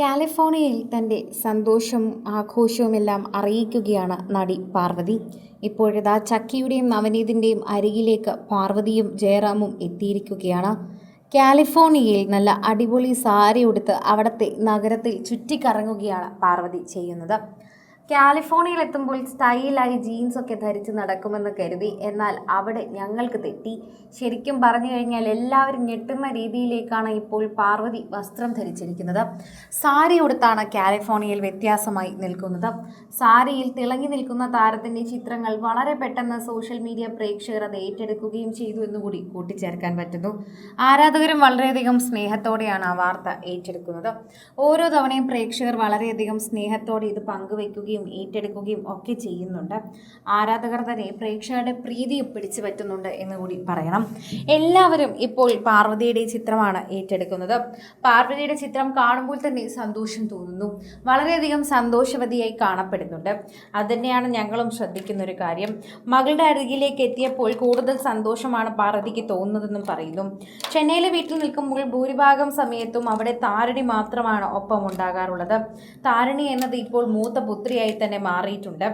കാലിഫോർണിയയിൽ തൻ്റെ സന്തോഷവും ആഘോഷവുമെല്ലാം അറിയിക്കുകയാണ് നടി പാർവതി. ഇപ്പോഴിതാ ചക്കിയുടെയും നവനീതിൻ്റെയും അരികിലേക്ക് പാർവതിയും ജയറാമും എത്തിയിരിക്കുകയാണ്. കാലിഫോർണിയയിൽ നല്ല അടിപൊളി സാരി ഉടുത്ത് അവിടുത്തെ നഗരത്തിൽ ചുറ്റിക്കറങ്ങുകയാണ് പാർവതി ചെയ്യുന്നത്. കാലിഫോർണിയയിൽ എത്തുമ്പോൾ സ്റ്റൈലായി ജീൻസൊക്കെ ധരിച്ച് നടക്കുമെന്ന് കരുതി, എന്നാൽ അവിടെ ഞങ്ങൾക്ക് തെറ്റി. ശരിക്കും പറഞ്ഞു കഴിഞ്ഞാൽ എല്ലാവരും ഞെട്ടുന്ന രീതിയിലേക്കാണ് ഇപ്പോൾ പാർവതി വസ്ത്രം ധരിച്ചിരിക്കുന്നത്. സാരി ഉടുത്താണ് കാലിഫോർണിയയിൽ വ്യത്യാസമായി നിൽക്കുന്നത്. സാരിയിൽ തിളങ്ങി നിൽക്കുന്ന താരത്തിൻ്റെ ചിത്രങ്ങൾ വളരെ പെട്ടെന്ന് സോഷ്യൽ മീഡിയ പ്രേക്ഷകർ അത് ഏറ്റെടുക്കുകയും ചെയ്തു എന്നുകൂടി കൂട്ടിച്ചേർക്കാൻ പറ്റുന്നു. ആരാധകരും വളരെയധികം സ്നേഹത്തോടെയാണ് ആ വാർത്ത ഏറ്റെടുക്കുന്നത്. ഓരോ തവണയും പ്രേക്ഷകർ വളരെയധികം സ്നേഹത്തോടെ ഇത് പങ്കുവയ്ക്കുകയും ഏറ്റെടുക്കുകയും ഒക്കെ ചെയ്യുന്നുണ്ട്. ആരാധകർ തന്നെ പ്രേക്ഷകരുടെ പ്രീതി പിടിച്ചു പറ്റുന്നുണ്ട് എന്നുകൂടി പറയണം. എല്ലാവരും ഇപ്പോൾ പാർവതിയുടെ ചിത്രമാണ് ഏറ്റെടുക്കുന്നത്. പാർവതിയുടെ ചിത്രം കാണുമ്പോൾ തന്നെ സന്തോഷം തോന്നുന്നു. വളരെയധികം സന്തോഷവതിയായി കാണപ്പെടുന്നുണ്ട്. അതുതന്നെയാണ് ഞങ്ങളും ശ്രദ്ധിക്കുന്ന ഒരു കാര്യം. മകളുടെ അരികിലേക്ക് എത്തിയപ്പോൾ കൂടുതൽ സന്തോഷമാണ് പാർവതിക്ക് തോന്നുന്നതെന്നും പറയുന്നു. ചെന്നൈയിലെ വീട്ടിൽ നിൽക്കുമ്പോൾ ഭൂരിഭാഗം സമയത്തും അവിടെ താരണി മാത്രമാണ് ഒപ്പം ഉണ്ടാകാറുള്ളത്. താരണി എന്നത് ഇപ്പോൾ മൂത്ത പുത്രിയായി തന്നെ മാറിയിട്ടുണ്ട്.